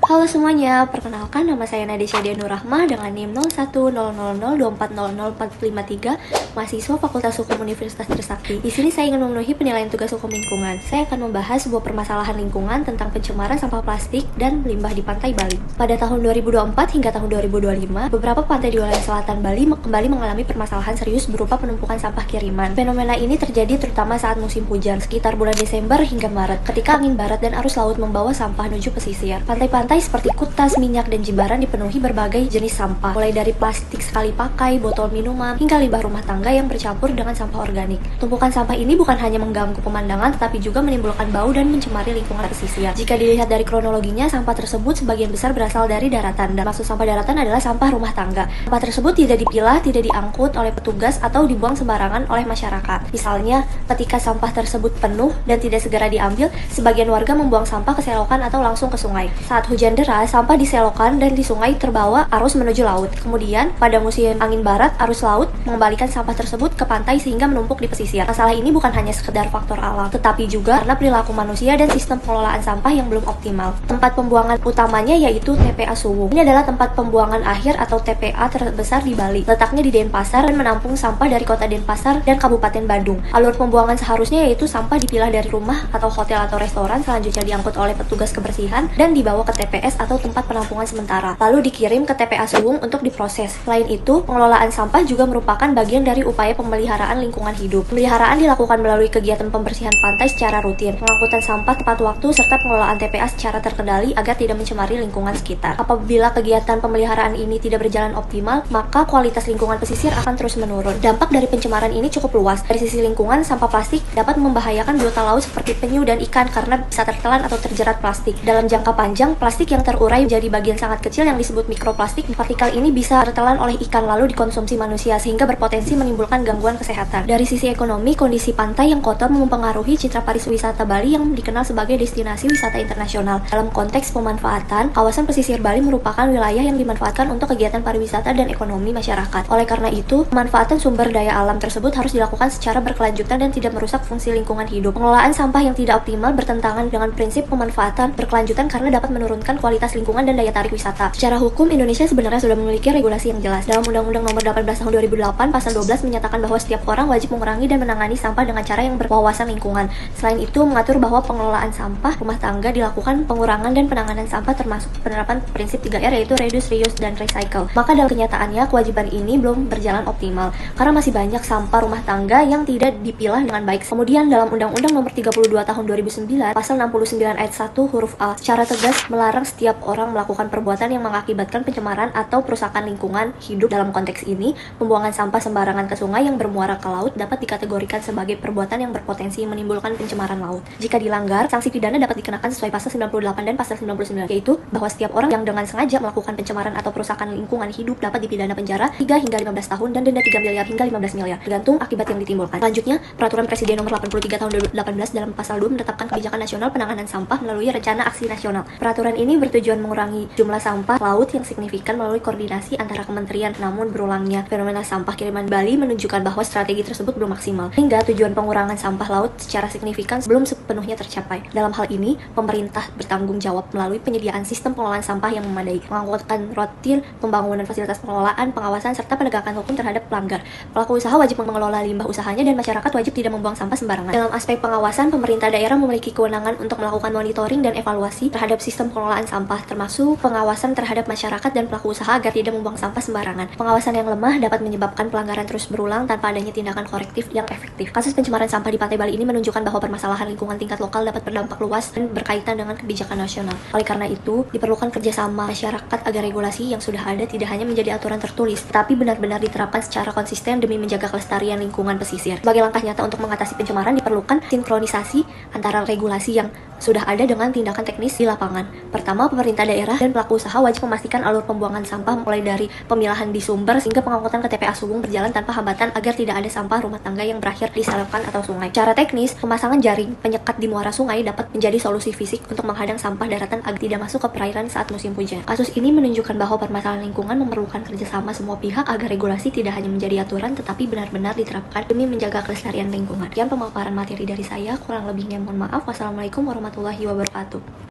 Halo semuanya, perkenalkan nama saya Nadesha Dianurrahmah dengan NIM 010024004453, mahasiswa Fakultas Hukum Universitas Trisakti. Di sini saya ingin memenuhi penilaian tugas hukum lingkungan. Saya akan membahas sebuah permasalahan lingkungan tentang pencemaran sampah plastik dan limbah di pantai Bali. Pada tahun 2024 hingga tahun 2025, beberapa pantai di wilayah selatan Bali kembali mengalami permasalahan serius berupa penumpukan sampah kiriman. Fenomena ini terjadi terutama saat musim hujan, sekitar bulan Desember hingga Maret, ketika angin barat dan arus laut membawa sampah menuju pesisir. Pantai-pantai seperti Kutas, Minyak, dan Jimbaran dipenuhi berbagai jenis sampah, mulai dari plastik sekali pakai, botol minuman, hingga limbah rumah tangga yang bercampur dengan sampah organik. Tumpukan sampah ini bukan hanya mengganggu pemandangan, tetapi juga menimbulkan bau dan mencemari lingkungan pesisir. Jika dilihat dari kronologinya, sampah tersebut sebagian besar berasal dari daratan, dan maksud sampah daratan adalah sampah rumah tangga. Sampah tersebut tidak dipilah, tidak diangkut oleh petugas, atau dibuang sembarangan oleh masyarakat. Misalnya, ketika sampah tersebut penuh dan tidak segera diambil, sebagian warga membuang sampah ke selokan atau langsung ke sungai. Saat hujan deras, sampah di selokan dan di sungai terbawa arus menuju laut. Kemudian, pada musim angin barat, arus laut mengembalikan sampah tersebut ke pantai sehingga menumpuk di pesisir. Masalah ini bukan hanya sekedar faktor alam, tetapi juga karena perilaku manusia dan sistem pengelolaan sampah yang belum optimal. Tempat pembuangan utamanya yaitu TPA Suwung. Ini adalah tempat pembuangan akhir atau TPA terbesar di Bali. Letaknya di Denpasar dan menampung sampah dari kota Denpasar dan Kabupaten Badung. Alur pembuangan seharusnya yaitu sampah dipilah dari rumah atau hotel atau restoran, selanjutnya diangkut oleh petugas kebersihan dan dibawa ke TPS atau tempat penampungan sementara, lalu dikirim ke TPA Suwung untuk diproses. Selain itu, pengelolaan sampah juga merupakan bagian dari upaya pemeliharaan lingkungan hidup. Pemeliharaan dilakukan melalui kegiatan pembersihan pantai secara rutin, pengangkutan sampah tepat waktu, serta pengelolaan TPA secara terkendali agar tidak mencemari lingkungan sekitar. Apabila kegiatan pemeliharaan ini tidak berjalan optimal, maka kualitas lingkungan pesisir akan terus menurun. Dampak dari pencemaran ini cukup luas. Dari sisi lingkungan, sampah plastik dapat membahayakan biota laut seperti penyu dan ikan karena bisa tertelan atau terjerat plastik. Dalam jangka panjang, plastik yang terurai menjadi bagian sangat kecil yang disebut mikroplastik. Partikel ini bisa tertelan oleh ikan lalu dikonsumsi manusia sehingga berpotensi menimbulkan gangguan kesehatan. Dari sisi ekonomi, kondisi pantai yang kotor mempengaruhi citra pariwisata Bali yang dikenal sebagai destinasi wisata internasional. Dalam konteks pemanfaatan, kawasan pesisir Bali merupakan wilayah yang dimanfaatkan untuk kegiatan pariwisata dan ekonomi masyarakat. Oleh karena itu, pemanfaatan sumber daya alam tersebut harus dilakukan secara berkelanjutan dan tidak merusak fungsi lingkungan hidup. Pengelolaan sampah yang tidak optimal bertentangan dengan prinsip pemanfaatan berkelanjutan karena dapat menurunkan kualitas lingkungan dan daya tarik wisata. Secara hukum, Indonesia sebenarnya sudah memiliki regulasi yang jelas. Dalam Undang-Undang Nomor 18 Tahun 2008, Pasal 12 menyatakan bahwa setiap orang wajib mengurangi dan menangani sampah dengan cara yang berwawasan lingkungan. Selain itu, mengatur bahwa pengelolaan sampah rumah tangga dilakukan pengurangan dan penanganan sampah termasuk penerapan prinsip 3R yaitu reduce, reuse, dan recycle. Maka dalam kenyataannya, kewajiban ini belum berjalan optimal karena masih banyak sampah rumah tangga yang tidak dipilah dengan baik. Kemudian dalam Undang-Undang Nomor 32 Tahun 2009, Pasal 69 ayat 1 huruf A secara tegas melarang setiap orang melakukan perbuatan yang mengakibatkan pencemaran atau perusakan lingkungan hidup. Dalam konteks ini, pembuangan sampah sembarangan ke sungai yang bermuara ke laut dapat dikategorikan sebagai perbuatan yang berpotensi menimbulkan pencemaran laut. Jika dilanggar, sanksi pidana dapat dikenakan sesuai Pasal 98 dan Pasal 99, yaitu bahwa setiap orang yang dengan sengaja melakukan pencemaran atau perusakan lingkungan hidup dapat dipidana penjara 3 hingga 15 tahun dan denda 3 miliar hingga 15 miliar, tergantung akibat yang ditimbulkan. Selanjutnya, Peraturan Presiden Nomor 83 Tahun 2018 dalam Pasal 2 menetapkan kebijakan nasional penanganan sampah melalui Rencana Aksi Nasional. Peraturan ini bertujuan mengurangi jumlah sampah laut yang signifikan melalui koordinasi antara kementerian. Namun berulangnya fenomena sampah kiriman Bali menunjukkan bahwa strategi tersebut belum maksimal, hingga tujuan pengurangan sampah laut secara signifikan belum sepenuhnya tercapai. Dalam hal ini, pemerintah bertanggung jawab melalui penyediaan sistem pengelolaan sampah yang memadai, pengangkutan rutin, pembangunan fasilitas pengelolaan, pengawasan, serta penegakan hukum terhadap pelanggar. Pelaku usaha wajib mengelola limbah usahanya dan masyarakat wajib tidak membuang sampah sembarangan. Dalam aspek pengawasan, pemerintah daerah memiliki kewenangan untuk melakukan monitoring dan evaluasi terhadap sistem pengelolaan sampah, termasuk pengawasan terhadap masyarakat dan pelaku usaha agar tidak membuang sampah sembarangan. Pengawasan yang lemah dapat menyebabkan pelanggaran terus berulang tanpa adanya tindakan korektif yang efektif. Kasus pencemaran sampah di Pantai Bali ini menunjukkan bahwa permasalahan lingkungan tingkat lokal dapat berdampak luas dan berkaitan dengan kebijakan nasional. Oleh karena itu, diperlukan kerjasama masyarakat agar regulasi yang sudah ada tidak hanya menjadi aturan tertulis, tetapi benar-benar diterapkan secara konsisten demi menjaga kelestarian lingkungan pesisir. Sebagai langkah nyata untuk mengatasi pencemaran, diperlukan sinkronisasi antara regulasi yang sudah ada dengan tindakan teknis di lapangan. Pertama, pemerintah daerah dan pelaku usaha wajib memastikan alur pembuangan sampah mulai dari pemilahan di sumber hingga pengangkutan ke TPA Suwung berjalan tanpa hambatan agar tidak ada sampah rumah tangga yang berakhir di selokan atau sungai. Cara teknis, pemasangan jaring penyekat di muara sungai dapat menjadi solusi fisik untuk menghadang sampah daratan agar tidak masuk ke perairan saat musim hujan. Kasus ini menunjukkan bahwa permasalahan lingkungan memerlukan kerjasama semua pihak agar regulasi tidak hanya menjadi aturan tetapi benar-benar diterapkan demi menjaga kelestarian lingkungan. Sekian pemaparan materi dari saya, kurang lebihnya mohon maaf. Wassalamualaikum warahmatullahi wabarakatuh.